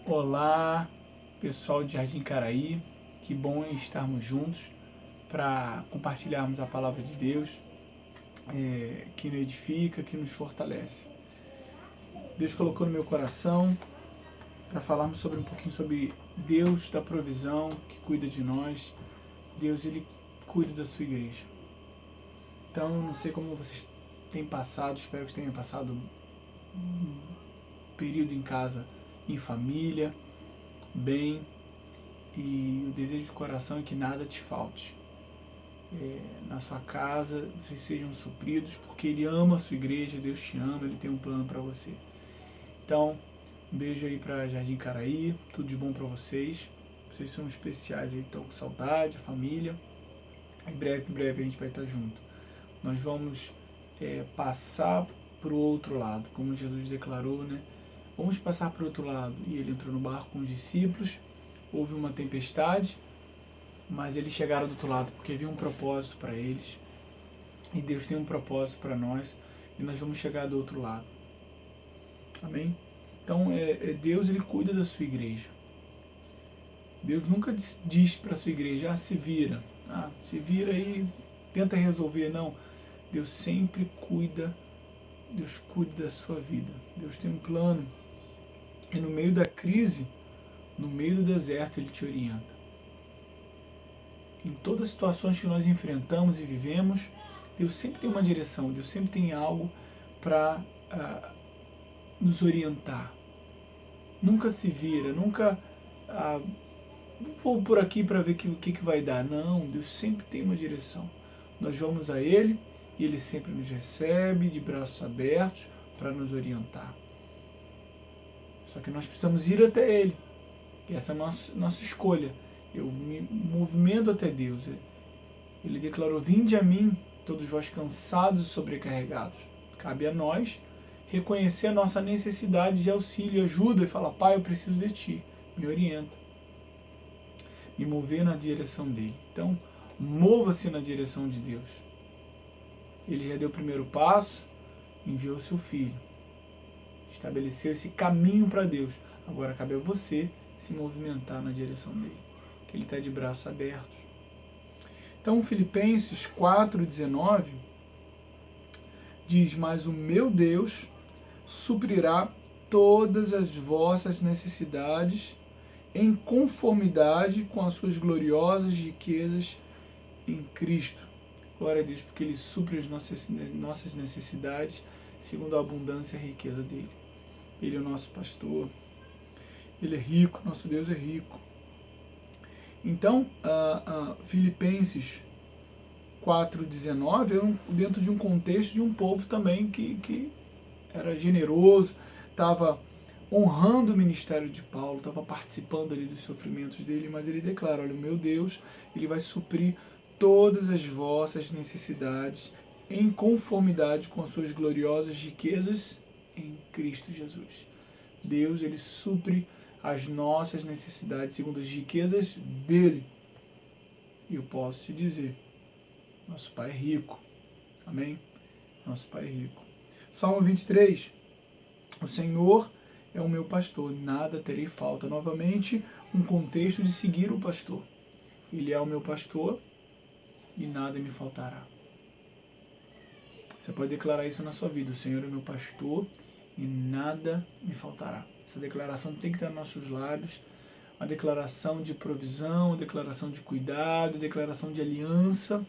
Olá, pessoal de Jardim Caraí, que bom estarmos juntos para compartilharmos a palavra de Deus, que nos edifica, que nos fortalece. Deus colocou no meu coração para falarmos sobre um pouquinho sobre Deus da provisão, que cuida de nós. Deus, Ele cuida da sua igreja. Então, não sei como vocês têm passado, espero que tenham passado um período em casa, em família, bem, e o desejo do coração é que nada te falte. Na sua casa, vocês sejam supridos, porque Ele ama a sua igreja, Deus te ama, Ele tem um plano para você. Então, um beijo aí para Jardim Caraí, tudo de bom para vocês. Vocês são especiais aí, estou com saudade, a família. Em breve a gente vai estar junto. Nós vamos passar para o outro lado, como Jesus declarou, né? Vamos passar para o outro lado. E ele entrou no barco com os discípulos, houve uma tempestade, mas eles chegaram do outro lado porque havia um propósito para eles. E Deus tem um propósito para nós e nós vamos chegar do outro lado. Amém? Então, Deus, Ele cuida da sua igreja. Deus nunca diz para a sua igreja, se vira. Se vira aí, tenta resolver. Não. Deus sempre cuida. Deus cuida da sua vida. Deus tem um plano. E no meio da crise, no meio do deserto, Ele te orienta. Em todas as situações que nós enfrentamos e vivemos, Deus sempre tem uma direção, Deus sempre tem algo para nos orientar. Nunca se vira, nunca vou por aqui para ver o que vai dar. Não, Deus sempre tem uma direção. Nós vamos a Ele e Ele sempre nos recebe de braços abertos para nos orientar. Só que nós precisamos ir até Ele. E essa é a nossa escolha. Eu me movimento até Deus. Ele declarou, vinde a mim, todos vós cansados e sobrecarregados. Cabe a nós reconhecer a nossa necessidade de auxílio e ajuda e falar, Pai, eu preciso de Ti, me orienta. Me mover na direção dEle. Então, mova-se na direção de Deus. Ele já deu o primeiro passo, enviou seu Filho. Estabeleceu esse caminho para Deus. Agora cabe a você se movimentar na direção dEle. Que Ele está de braços abertos. Então, Filipenses 4,19 diz, mas o meu Deus suprirá todas as vossas necessidades em conformidade com as suas gloriosas riquezas em Cristo. Glória a Deus, porque Ele supre as nossas necessidades segundo a abundância e a riqueza dEle. Ele é o nosso pastor, Ele é rico, nosso Deus é rico. Então, Filipenses 4,19 é dentro de um contexto de um povo também que era generoso, estava honrando o ministério de Paulo, estava participando ali dos sofrimentos dele, mas ele declara, olha, o meu Deus, Ele vai suprir todas as vossas necessidades em conformidade com as suas gloriosas riquezas em Cristo Jesus. Deus, Ele supre as nossas necessidades segundo as riquezas dEle. E eu posso te dizer, nosso Pai é rico. Amém? Nosso Pai é rico. Salmo 23. O Senhor é o meu pastor, nada terei falta. Novamente, um contexto de seguir o pastor. Ele é o meu pastor e nada me faltará. Você pode declarar isso na sua vida. O Senhor é meu pastor e nada me faltará. Essa declaração tem que estar nos nossos lábios. Uma declaração de provisão, uma declaração de cuidado, uma declaração de aliança.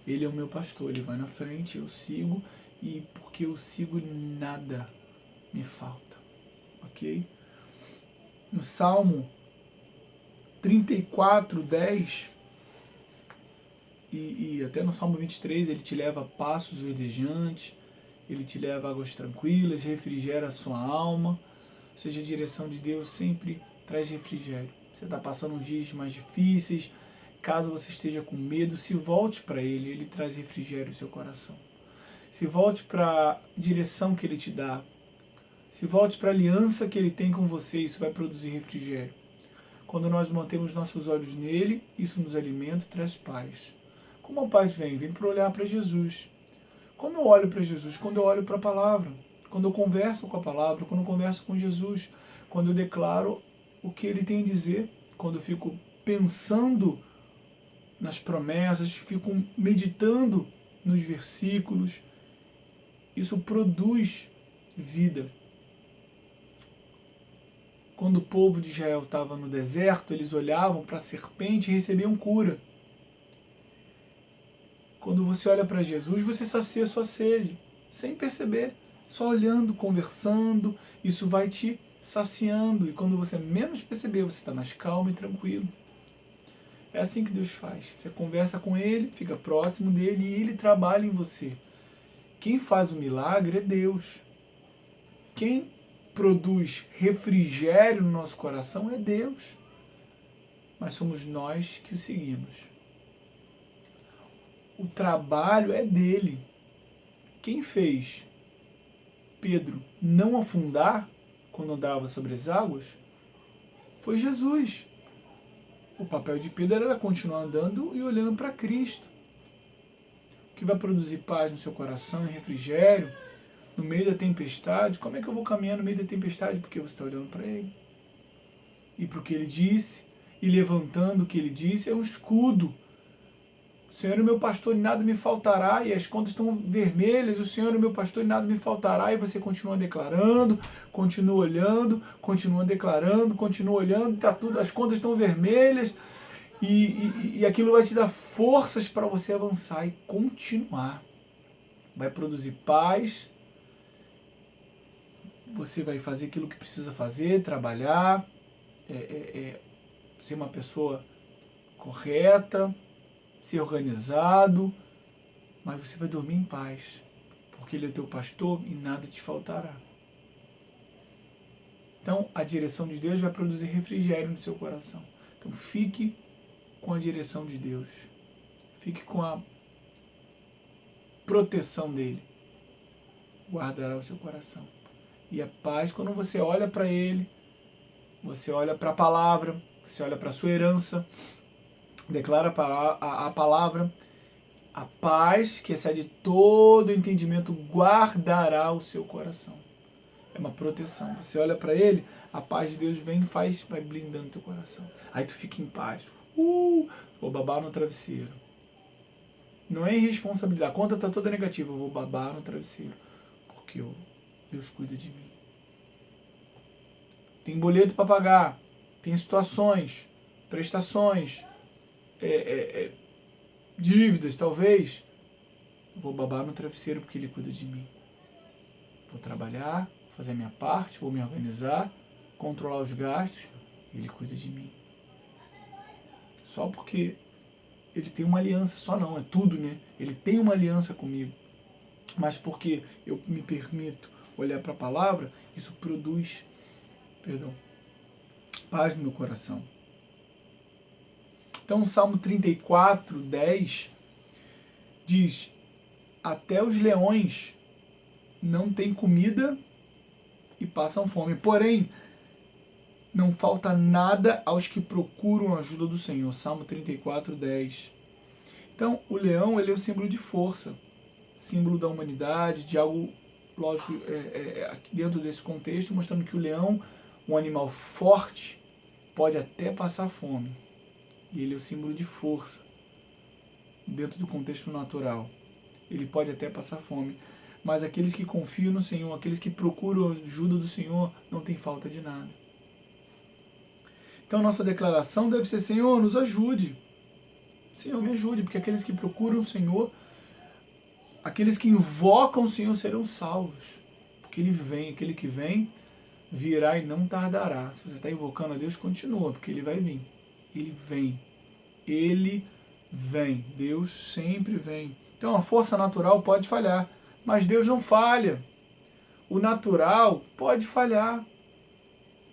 Ele é o meu pastor, Ele vai na frente, eu sigo, e porque eu sigo, nada me falta. Ok? No Salmo 34:10 e até no Salmo 23, Ele te leva a passos verdejantes, Ele te leva a águas tranquilas, refrigera a sua alma. Ou seja, a direção de Deus sempre traz refrigério. Você está passando uns dias mais difíceis, caso você esteja com medo, se volte para Ele, Ele traz refrigério no seu coração. Se volte para a direção que Ele te dá. Se volte para a aliança que Ele tem com você, isso vai produzir refrigério. Quando nós mantemos nossos olhos nele, isso nos alimenta e traz paz. Como a paz vem? Vem para olhar para Jesus. Como eu olho para Jesus? Quando eu olho para a palavra. Quando eu converso com a palavra, quando eu converso com Jesus. quando eu declaro o que Ele tem a dizer, quando eu fico pensando nas promessas, fico meditando nos versículos. Isso produz vida. Quando o povo de Israel estava no deserto, eles olhavam para a serpente e recebiam cura. Quando você olha para Jesus, você sacia a sua sede, sem perceber, só olhando, conversando, isso vai te saciando. E quando você menos perceber, você está mais calmo e tranquilo. É assim que Deus faz. Você conversa com Ele, fica próximo dele e Ele trabalha em você. Quem faz o milagre é Deus. Quem produz refrigério no nosso coração é Deus. Mas somos nós que o seguimos. O trabalho é dele. Quem fez Pedro não afundar quando andava sobre as águas foi Jesus. O papel de Pedro era continuar andando e olhando para Cristo. O que vai produzir paz no seu coração e refrigério no meio da tempestade. Como é que eu vou caminhar no meio da tempestade? Porque você está olhando para Ele. E para o que Ele disse, e levantando o que Ele disse, é um escudo. O Senhor é o meu pastor e nada me faltará, e as contas estão vermelhas, o Senhor é o meu pastor e nada me faltará, e você continua declarando, continua olhando, continua declarando, continua olhando, tá tudo, as contas estão vermelhas, e aquilo vai te dar forças para você avançar e continuar. Vai produzir paz, você vai fazer aquilo que precisa fazer, trabalhar, ser uma pessoa correta, ser organizado, mas você vai dormir em paz, porque Ele é teu pastor e nada te faltará. Então, a direção de Deus vai produzir refrigério no seu coração. Então, fique com a direção de Deus. Fique com a proteção dEle. Guardará o seu coração. E a paz, quando você olha para Ele, você olha para a palavra, você olha para a sua herança, declara a palavra, a paz que excede todo entendimento guardará o seu coração. É uma proteção. Você olha para Ele, a paz de Deus vem e vai blindando teu coração. Aí tu fica em paz. Vou babar no travesseiro. Não é irresponsabilidade. A conta está toda negativa. Eu vou babar no travesseiro. Porque Deus cuida de mim. Tem boleto para pagar. Tem situações, prestações, dívidas, talvez. Vou babar no travesseiro porque Ele cuida de mim. Vou trabalhar, fazer a minha parte, vou me organizar, controlar os gastos, Ele cuida de mim. Só porque Ele tem uma aliança, só não, é tudo, né? Ele tem uma aliança comigo. Mas porque eu me permito olhar para a palavra, isso produz, paz no meu coração. Então, o Salmo 34, 10 diz: até os leões não têm comida e passam fome. Porém, não falta nada aos que procuram a ajuda do Senhor. Salmo 34, 10. Então, o leão, ele é o símbolo de força, símbolo da humanidade, de algo, lógico, aqui dentro desse contexto, mostrando que o leão, um animal forte, pode até passar fome. E ele é o símbolo de força, dentro do contexto natural. Ele pode até passar fome. Mas aqueles que confiam no Senhor, aqueles que procuram a ajuda do Senhor, não tem falta de nada. Então, nossa declaração deve ser: Senhor, nos ajude. Senhor, me ajude, porque aqueles que procuram o Senhor, aqueles que invocam o Senhor serão salvos. Porque Ele vem, aquele que vem, virá e não tardará. Se você está invocando a Deus, continua, porque Ele vai vir. Ele vem. Ele vem. Deus sempre vem. Então, a força natural pode falhar, mas Deus não falha. O natural pode falhar.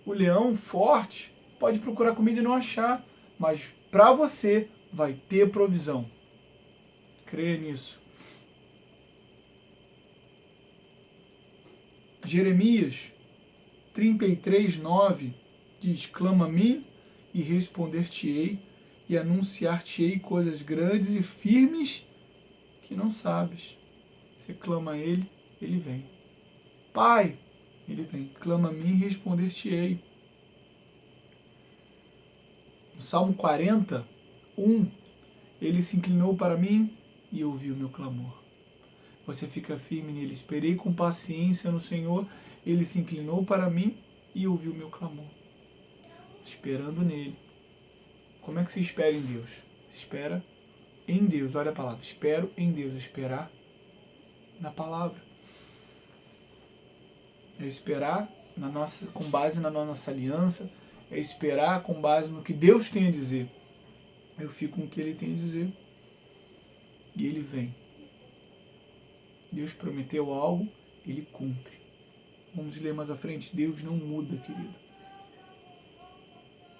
O leão forte pode procurar comida e não achar, mas para você vai ter provisão. Creia nisso. Jeremias 33, 9 diz: clama a mim e responder-te-ei e anunciar-te-ei coisas grandes e firmes que não sabes. Você clama a Ele, Ele vem. Pai, Ele vem. Clama a mim e responder-te-ei. No Salmo 40, ele se inclinou para mim e ouviu meu clamor. Você fica firme nele. Esperei com paciência no Senhor, ele se inclinou para mim e ouviu meu clamor. Esperando nele. Como é que se espera em Deus? Se espera em Deus, olha a palavra. Espero em Deus, esperar na palavra. É esperar com base na nossa aliança, é esperar com base no que Deus tem a dizer. Eu fico com o que Ele tem a dizer e Ele vem. Deus prometeu algo, Ele cumpre. Vamos ler mais à frente. Deus não muda, querido.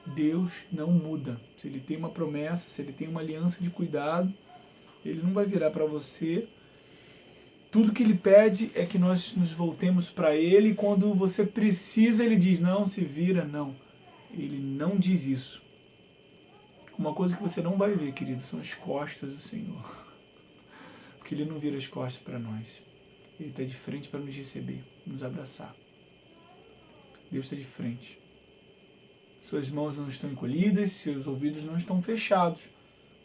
Deus não muda. Se Ele tem uma promessa, se Ele tem uma aliança de cuidado, Ele não vai virar para você. Tudo que Ele pede é que nós nos voltemos para Ele, e quando você precisa, Ele diz, não, se vira, não. Ele não diz isso. Uma coisa que você não vai ver, querido, são as costas do Senhor. Porque Ele não vira as costas para nós. Ele está de frente para nos receber, nos abraçar. Deus está de frente. Suas mãos não estão encolhidas, seus ouvidos não estão fechados,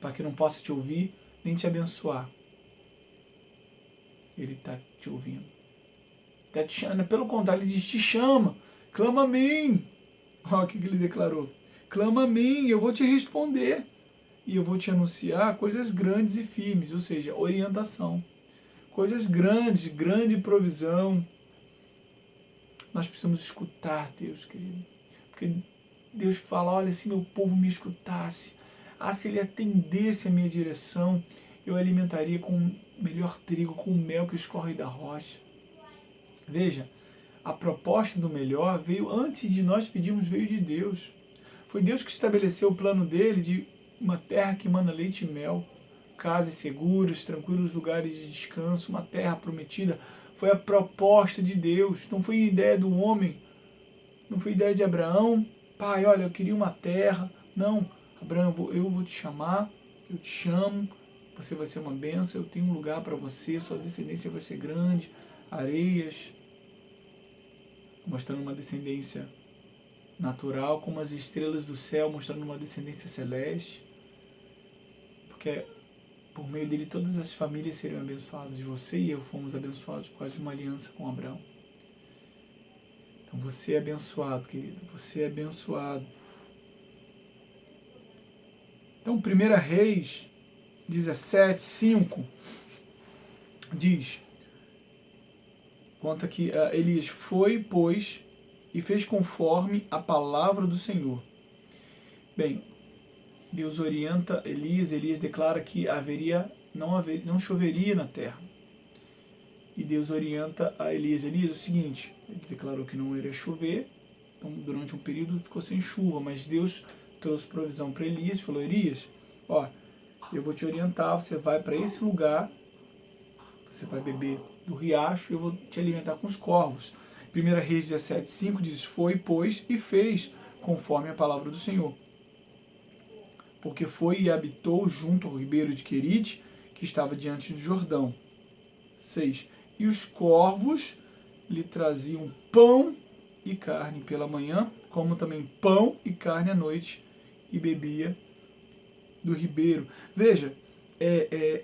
para que não possa te ouvir nem te abençoar. Ele está te ouvindo. Está te chamando. Pelo contrário, Ele diz, te chama, clama a mim. Olha o que Ele declarou. Clama a mim, eu vou te responder. E eu vou te anunciar coisas grandes e firmes, ou seja, orientação. Coisas grandes, grande provisão. Nós precisamos escutar Deus, querido. Porque Deus fala, olha, se meu povo me escutasse, se ele atendesse a minha direção, eu alimentaria com o melhor trigo, com o mel que escorre da rocha. Veja, a proposta do melhor veio antes de nós pedirmos, veio de Deus. Foi Deus que estabeleceu o plano dele de uma terra que emana leite e mel, casas seguras, tranquilos lugares de descanso, uma terra prometida. Foi a proposta de Deus, não foi ideia do homem, não foi ideia de Abraão. Pai, olha, eu queria uma terra. Não, Abraão, eu vou te chamar, eu te chamo, você vai ser uma bênção, eu tenho um lugar para você, sua descendência vai ser grande, areias, mostrando uma descendência natural, como as estrelas do céu, mostrando uma descendência celeste, porque por meio dele todas as famílias seriam abençoadas. Você e eu fomos abençoados por causa de uma aliança com Abraão. Então você é abençoado, querido, você é abençoado. Então 1 Reis 17:5 diz, conta que Elias foi, pois, e fez conforme a palavra do Senhor. Bem, Deus orienta Elias, Elias declara que não choveria na terra. E Deus orienta a Elias, é o seguinte, ele declarou que não iria chover, então durante um período ficou sem chuva, mas Deus trouxe provisão para Elias, falou, Elias, ó, eu vou te orientar, você vai para esse lugar, você vai beber do riacho, eu vou te alimentar com os corvos. 1 Reis 17:5 diz, foi, pois, e fez, conforme a palavra do Senhor. Porque foi e habitou junto ao ribeiro de Querite, que estava diante do Jordão. 6. E os corvos lhe traziam pão e carne pela manhã, como também pão e carne à noite, e bebia do ribeiro. Veja,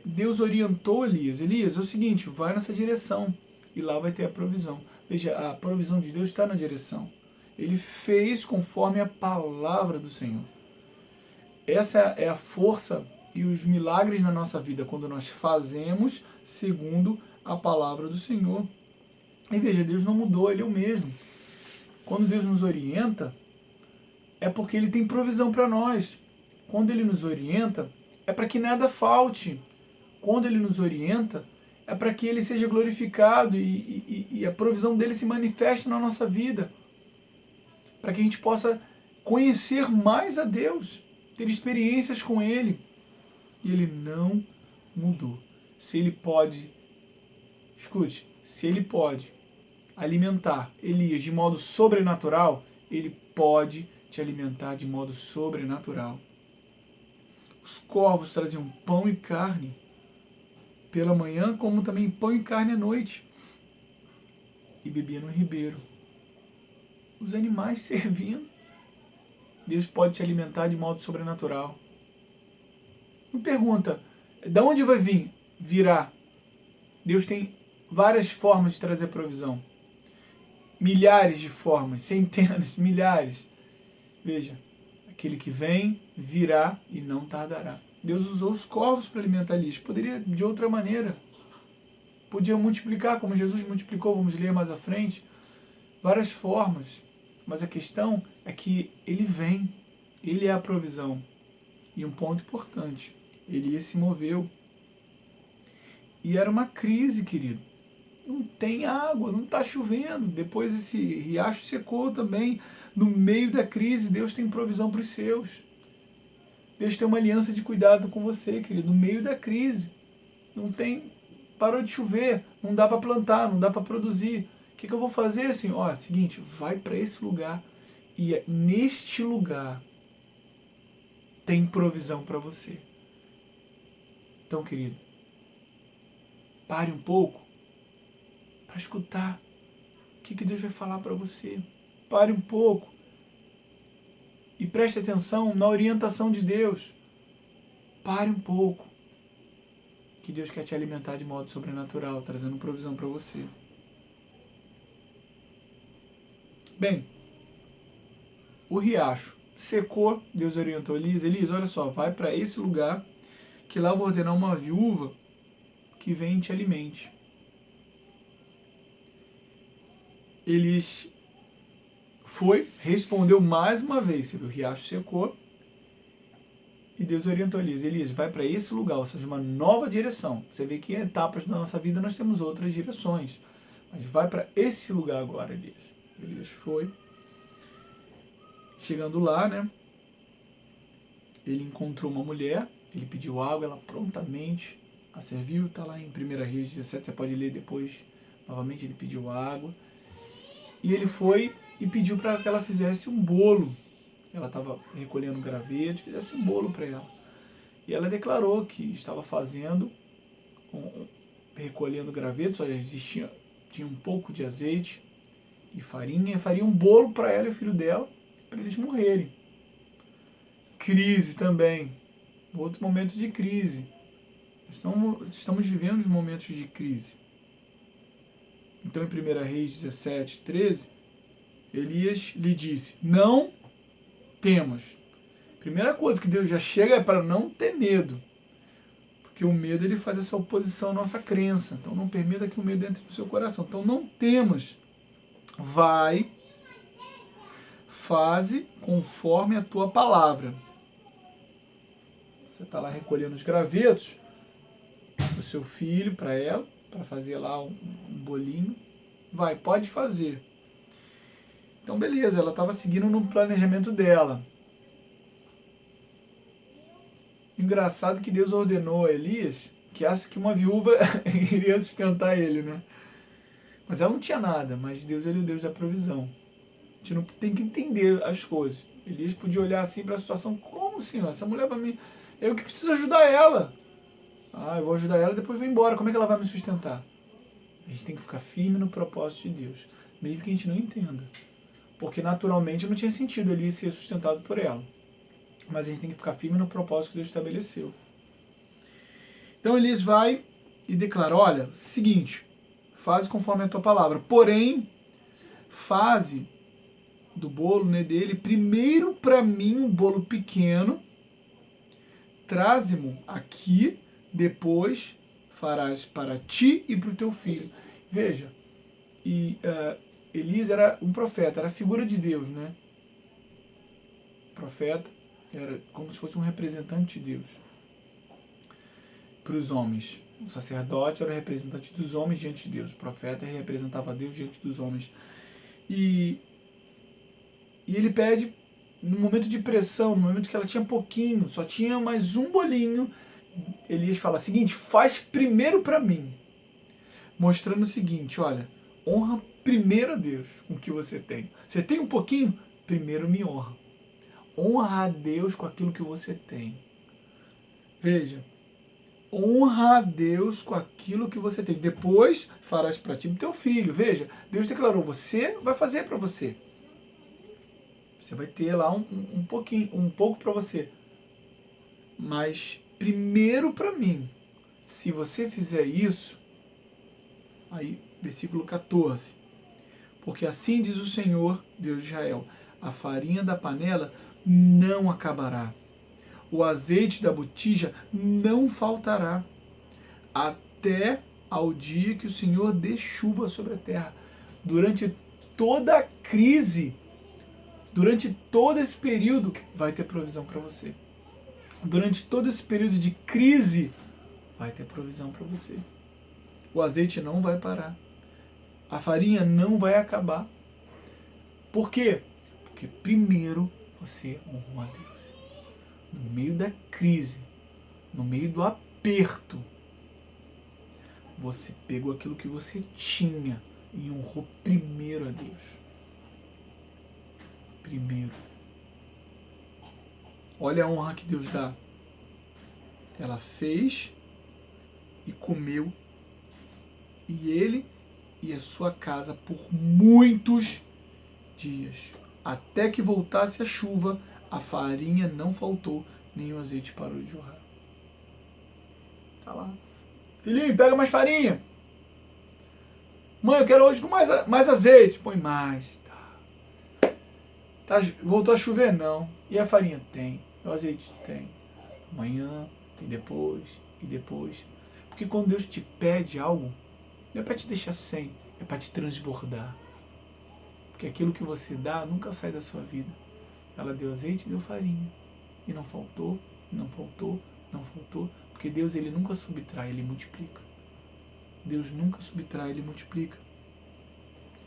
Deus orientou Elias. Elias, é o seguinte, vai nessa direção, e lá vai ter a provisão. Veja, a provisão de Deus está na direção. Ele fez conforme a palavra do Senhor. Essa é a força e os milagres na nossa vida, quando nós fazemos segundo a palavra do Senhor. E veja, Deus não mudou, Ele é o mesmo. Quando Deus nos orienta, é porque Ele tem provisão para nós. Quando Ele nos orienta, é para que nada falte. Quando Ele nos orienta, é para que Ele seja glorificado e a provisão dEle se manifeste na nossa vida. Para que a gente possa conhecer mais a Deus, ter experiências com Ele. E Ele não mudou. Se Ele pode, escute, se Ele pode alimentar Elias de modo sobrenatural, Ele pode te alimentar de modo sobrenatural. Os corvos traziam pão e carne pela manhã, como também pão e carne à noite. E bebia no ribeiro. Os animais servindo. Deus pode te alimentar de modo sobrenatural. Me pergunta, de onde vai vir? Virá. Deus tem várias formas de trazer provisão. Milhares de formas, centenas, milhares. Veja, aquele que vem, virá e não tardará. Deus usou os corvos para alimentar Elias. Poderia de outra maneira. Podia multiplicar, como Jesus multiplicou, vamos ler mais à frente. Várias formas. Mas a questão é que ele vem. Ele é a provisão. E um ponto importante. Elias se moveu. E era uma crise, querido. Não tem água, não está chovendo. Depois esse riacho secou também. No meio da crise, Deus tem provisão para os seus. Deus tem uma aliança de cuidado com você, querido. No meio da crise. Não tem... Parou de chover, não dá para plantar, não dá para produzir. O que eu vou fazer assim? Ó, seguinte, vai para esse lugar. E neste lugar tem provisão para você. Então, querido, pare um pouco para escutar o que Deus vai falar para você. Pare um pouco e preste atenção na orientação de Deus. Pare um pouco, que Deus quer te alimentar de modo sobrenatural, trazendo provisão para você. Bem, o riacho secou, Deus orientou Elias. Elias, olha só, vai para esse lugar, que lá eu vou ordenar uma viúva que vem e te alimente. Elias foi, respondeu mais uma vez. Você viu, o riacho secou. E Deus orientou Elias. Elias, vai para esse lugar, ou seja, uma nova direção. Você vê que em etapas da nossa vida nós temos outras direções. Mas vai para esse lugar agora, Elias. Elias foi. Chegando lá, né? Ele encontrou uma mulher. Ele pediu água, ela prontamente a serviu. Está lá em 1 Reis 17, você pode ler depois. Novamente ele pediu água. E ele foi e pediu para que ela fizesse um bolo. Ela estava recolhendo gravetos, fizesse um bolo para ela. E ela declarou que estava fazendo, recolhendo gravetos, olha, tinha um pouco de azeite e farinha, e faria um bolo para ela e o filho dela, para eles morrerem. Crise também, outro momento de crise. Estamos vivendo os momentos de crise. Então, em 1 Reis 17, 13, Elias lhe disse, não temas. Primeira coisa que Deus já chega é para não ter medo. Porque o medo ele faz essa oposição à nossa crença. Então não permita que o medo entre no seu coração. Então não temas. Vai, faze conforme a tua palavra. Você está lá recolhendo os gravetos do seu filho para ela, para fazer lá um bolinho. Vai, pode fazer. Então, beleza, ela estava seguindo no planejamento dela. Engraçado que Deus ordenou a Elias que acha que uma viúva iria sustentar ele, né? Mas ela não tinha nada, mas Deus é o Deus da provisão. A gente não tem que entender as coisas. Elias podia olhar assim para a situação, como, Senhor? Essa mulher vai me... Eu que preciso ajudar ela. Ah, eu vou ajudar ela e depois vou embora. Como é que ela vai me sustentar? A gente tem que ficar firme no propósito de Deus, mesmo que a gente não entenda. Porque naturalmente não tinha sentido Elias ser sustentado por ela. Mas a gente tem que ficar firme no propósito que Deus estabeleceu. Então Elias vai e declara, olha, seguinte, faze conforme a tua palavra. Porém, faze do bolo, né, dele, primeiro para mim um bolo pequeno, traze-mo aqui, depois farás para ti e para o teu filho. Veja, Elias era um profeta, era a figura de Deus, né? Profeta era como se fosse um representante de Deus para os homens. O sacerdote era o representante dos homens diante de Deus. O profeta representava Deus diante dos homens. E ele pede, no momento de pressão, no momento que ela tinha pouquinho, só tinha mais um bolinho, Elias fala o seguinte, faz primeiro para mim. Mostrando o seguinte, olha, honra primeiro a Deus com o que você tem. Você tem um pouquinho? Primeiro me honra. Honra a Deus com aquilo que você tem. Veja, honra a Deus com aquilo que você tem. Depois farás para ti e para teu filho. Veja, Deus declarou, você vai fazer para você. Você vai ter lá um pouco para você. Mas primeiro para mim, se você fizer isso, aí, versículo 14. Porque assim diz o Senhor, Deus de Israel, a farinha da panela não acabará, o azeite da botija não faltará, até ao dia que o Senhor dê chuva sobre a terra. Durante toda a crise, durante todo esse período, vai ter provisão para você. Durante todo esse período de crise, vai ter provisão para você. O azeite não vai parar. A farinha não vai acabar. Por quê? Porque primeiro você honrou a Deus. No meio da crise, no meio do aperto, você pegou aquilo que você tinha e honrou primeiro a Deus. Primeiro. Olha a honra que Deus dá. Ela fez e comeu, e ele e a sua casa por muitos dias. Até que voltasse a chuva, a farinha não faltou, nem o azeite parou de jorrar. Tá lá. Filhinho, pega mais farinha. Mãe, eu quero hoje com mais azeite. Põe mais. Tá, voltou a chover? Não. E a farinha? Tem. O azeite? Tem. Amanhã, tem depois, e depois. Porque quando Deus te pede algo, não é para te deixar sem, é para te transbordar. Porque aquilo que você dá nunca sai da sua vida. Ela deu azeite e deu farinha. E não faltou, não faltou, não faltou. Porque Deus, ele nunca subtrai, ele multiplica. Deus nunca subtrai, ele multiplica.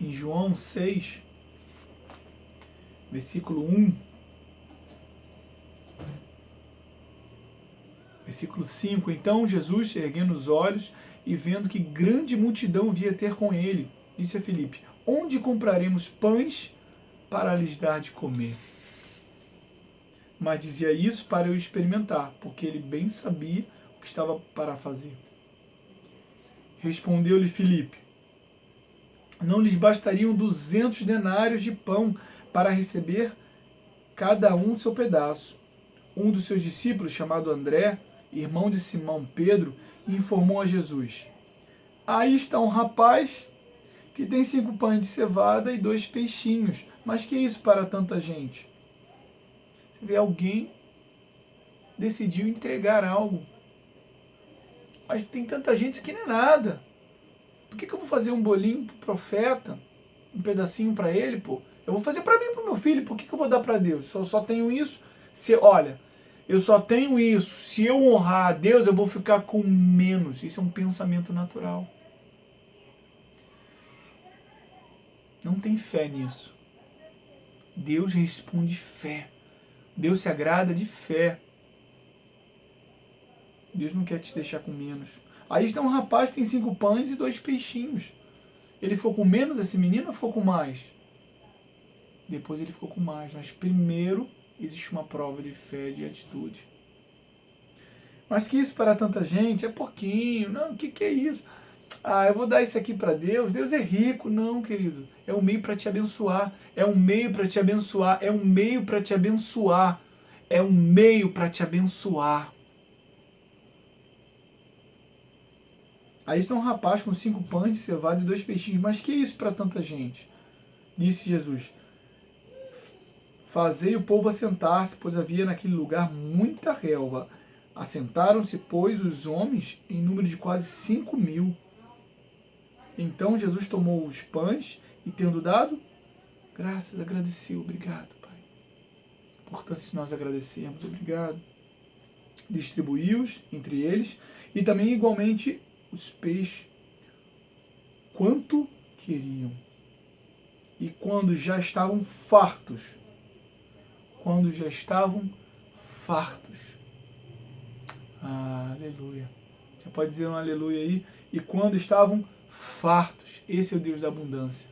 Em João 6, versículo 1, versículo 5, então Jesus, erguendo os olhos e vendo que grande multidão via ter com ele, disse a Filipe, onde compraremos pães para lhes dar de comer? Mas dizia isso para eu experimentar, porque ele bem sabia o que estava para fazer. Respondeu-lhe Filipe, não lhes bastariam 200 denários de pão para receber cada um seu pedaço. Um dos seus discípulos, chamado André, irmão de Simão Pedro, informou a Jesus, aí está um rapaz que tem 5 pães de cevada e 2 peixinhos, mas que é isso para tanta gente? Você vê, alguém decidiu entregar algo, mas tem tanta gente que não é nada. Por que eu vou fazer um bolinho pro profeta, um pedacinho para ele, pô? Eu vou fazer para mim e pro meu filho, por que eu vou dar para Deus? Eu só tenho isso. Olha, eu só tenho isso. Se eu honrar a Deus, eu vou ficar com menos. Isso é um pensamento natural. Não tem fé nisso. Deus responde fé. Deus se agrada de fé. Deus não quer te deixar com menos. Aí está um rapaz que tem 5 pães e 2 peixinhos. Ele ficou com menos, esse menino, ou ficou com mais? Depois ele ficou com mais. Mas primeiro existe uma prova de fé, de atitude. Mas que isso para tanta gente é pouquinho. Não, o que é isso? Ah, eu vou dar isso aqui para Deus. Deus é rico. Não, querido. É um meio para te abençoar. É um meio para te abençoar. É um meio para te abençoar. É um meio para te abençoar. Aí está um rapaz com 5 pães de cevada e 2 peixinhos. Mas que isso para tanta gente? Disse Jesus. Fazei o povo assentar-se, pois havia naquele lugar muita relva. Assentaram-se, pois, os homens em número de quase 5.000. Então Jesus tomou os pães e, tendo dado graças, agradeceu. Obrigado, Pai. Portanto, se nós agradecermos, obrigado. Distribuiu-os entre eles e também igualmente os peixes, quanto queriam. E quando já estavam fartos, aleluia. Você pode dizer um aleluia aí? E quando estavam fartos, esse é o Deus da abundância.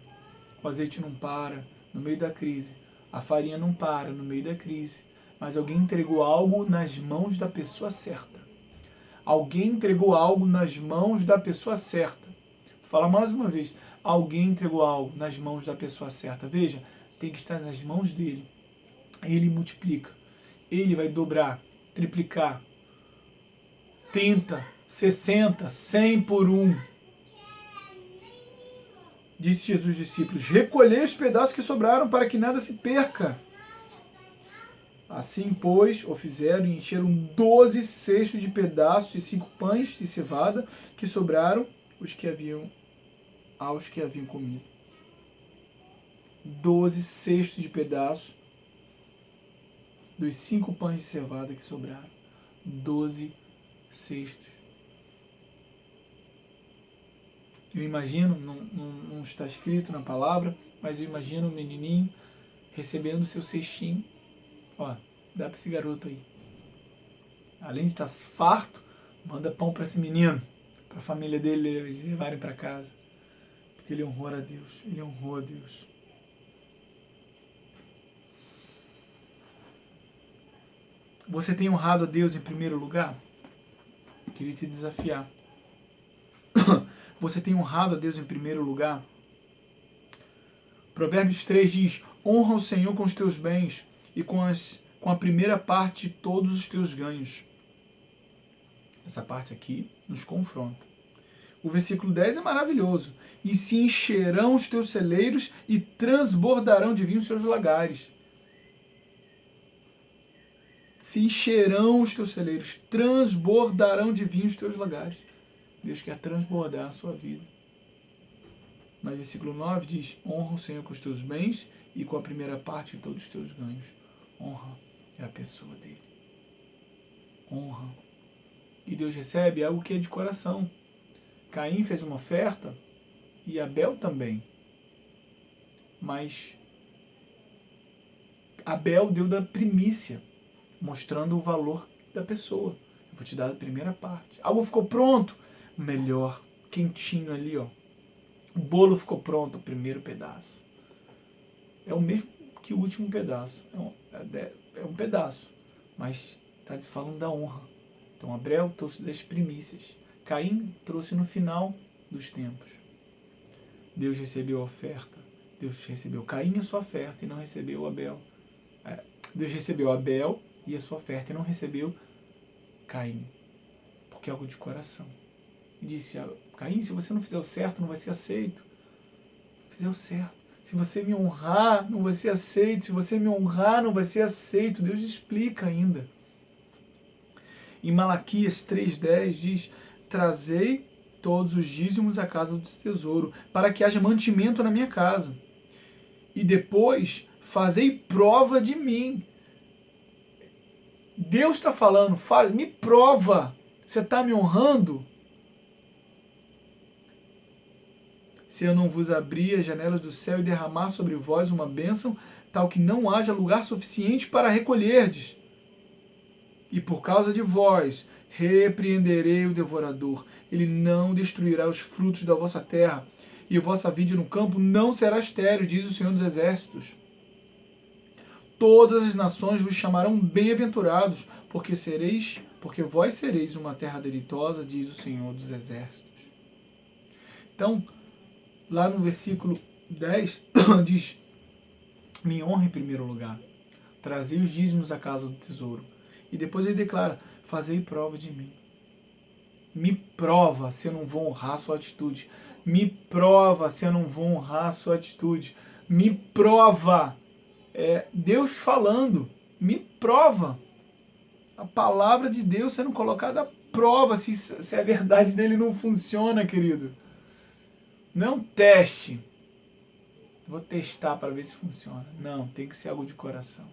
O azeite não para no meio da crise. A farinha não para no meio da crise. Mas alguém entregou algo nas mãos da pessoa certa. Alguém entregou algo nas mãos da pessoa certa. Vou falar mais uma vez. Alguém entregou algo nas mãos da pessoa certa. Veja, tem que estar nas mãos dele. Ele multiplica. Ele vai dobrar, triplicar, 30, 60, 100 por um. Disse Jesus aos discípulos: recolhei os pedaços que sobraram para que nada se perca. Assim, pois, o fizeram e encheram 12 cestos de pedaços e 5 pães de cevada que sobraram aos que haviam comido. 12 cestos de pedaços dos 5 pães de cevada que sobraram. 12 cestos. Eu imagino, não está escrito na palavra, mas eu imagino o menininho recebendo o seu cestinho. Ó, dá para esse garoto aí. Além de estar farto, manda pão para esse menino, para a família dele levarem para casa. Porque ele honrou a Deus. Ele honrou a Deus. Você tem honrado a Deus em primeiro lugar? Queria te desafiar. Você tem honrado a Deus em primeiro lugar? Provérbios 3 diz: honra o Senhor com os teus bens e com a primeira parte de todos os teus ganhos. Essa parte aqui nos confronta. O versículo 10 é maravilhoso. E se encherão os teus celeiros e transbordarão de vinho os teus lagares. Se encherão os teus celeiros, transbordarão de vinho os teus lagares. Deus quer transbordar a sua vida. Mas versículo 9 diz: honra o Senhor com os teus bens e com a primeira parte de todos os teus ganhos. Honra é a pessoa dele. Honra. E Deus recebe algo que é de coração. Caim fez uma oferta e Abel também. Mas Abel deu da primícia, mostrando o valor da pessoa. Eu vou te dar a primeira parte. Algo ficou pronto, melhor, quentinho ali, ó. O bolo ficou pronto, o primeiro pedaço. É o mesmo que o último pedaço. É um pedaço, mas está falando da honra. Então Abel trouxe das primícias. Caim trouxe no final dos tempos. Deus recebeu a oferta. Deus recebeu Caim e a sua oferta e não recebeu Abel. Deus recebeu Abel e a sua oferta e não recebeu Caim. Porque é algo de coração. E disse a Caim: se você não fizer o certo, não vai ser aceito. Fizer o certo. Se você me honrar, não vai ser aceito. Se você me honrar, não vai ser aceito. Deus explica ainda. Em Malaquias 3,10 diz: trazei todos os dízimos à casa do tesouro, para que haja mantimento na minha casa. E depois fazei prova de mim. Deus está falando: me prova. Você está me honrando? Se eu não vos abrir as janelas do céu e derramar sobre vós uma bênção, tal que não haja lugar suficiente para recolherdes. E por causa de vós, repreenderei o devorador. Ele não destruirá os frutos da vossa terra, e a vossa vide no campo não será estéril, diz o Senhor dos Exércitos. Todas as nações vos chamarão bem-aventurados, porque vós sereis uma terra deleitosa, diz o Senhor dos Exércitos. Então, lá no versículo 10, diz: me honra em primeiro lugar, trazei os dízimos à casa do tesouro. E depois ele declara: fazei prova de mim. Me prova se eu não vou honrar a sua atitude. Me prova se eu não vou honrar a sua atitude. Me prova. É Deus falando. Me prova. A palavra de Deus sendo colocada à prova se a verdade dele não funciona, querido. Não é um teste. Vou testar para ver se funciona. Não, tem que ser algo de coração.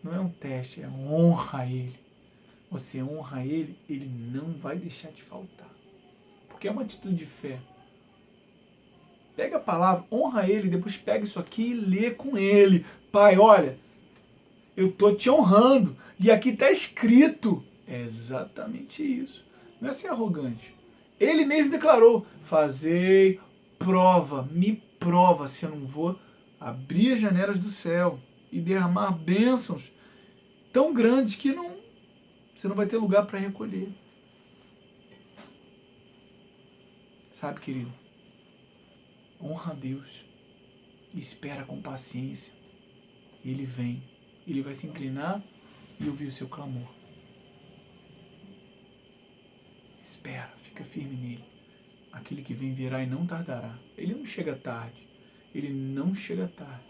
Não é um teste, é honra a Ele. Você honra a Ele, Ele não vai deixar de faltar. Porque é uma atitude de fé. Pega a palavra, honra Ele, depois pega isso aqui e lê com Ele. Pai, olha, eu estou te honrando. E aqui está escrito. É exatamente isso. Não é ser arrogante. Ele mesmo declarou: fazei prova, me prova se eu não vou abrir as janelas do céu e derramar bênçãos tão grandes que você não vai ter lugar para recolher. Sabe, querido? Honra a Deus. Espera com paciência. Ele vem, Ele vai se inclinar e ouvir o seu clamor. Espera, fica firme nele. Aquele que vem virá e não tardará. Ele não chega tarde. Ele não chega tarde.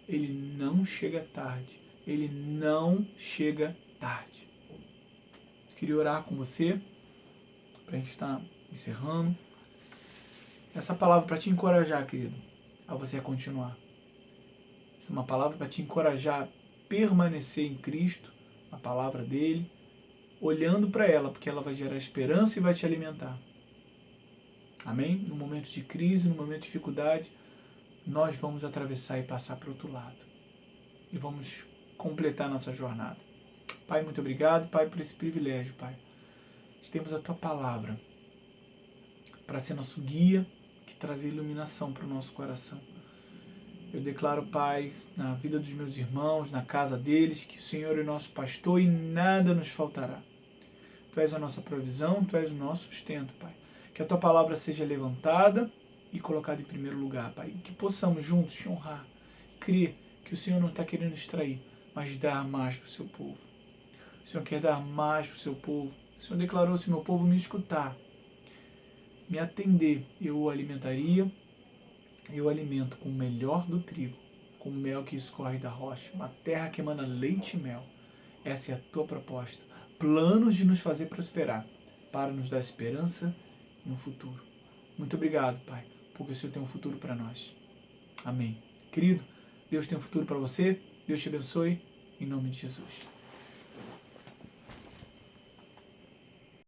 Ele não chega tarde. Ele não chega tarde. Queria orar com você, para a gente estar encerrando. Essa palavra para te encorajar, querido, a você continuar. Essa é uma palavra para te encorajar a permanecer em Cristo, a palavra dele, olhando para ela, porque ela vai gerar esperança e vai te alimentar. Amém? No momento de crise, no momento de dificuldade, nós vamos atravessar e passar para o outro lado. E vamos completar nossa jornada. Pai, muito obrigado, Pai, por esse privilégio, Pai. Temos a Tua palavra para ser nosso guia, que traz iluminação para o nosso coração. Eu declaro, Pai, na vida dos meus irmãos, na casa deles, que o Senhor é nosso pastor e nada nos faltará. Tu és a nossa provisão, Tu és o nosso sustento, Pai. Que a Tua palavra seja levantada e colocada em primeiro lugar, Pai. Que possamos juntos te honrar, crer que o Senhor não está querendo extrair, mas dar mais para o Seu povo. O Senhor quer dar mais para o Seu povo. O Senhor declarou, se meu povo me escutar, me atender, eu o alimentaria, eu alimento com o melhor do trigo, com o mel que escorre da rocha, uma terra que emana leite e mel. Essa é a Tua proposta. Planos de nos fazer prosperar, para nos dar esperança e um futuro. Muito obrigado, Pai, porque o Senhor tem um futuro para nós. Amém. Querido, Deus tem um futuro para você. Deus te abençoe. Em nome de Jesus.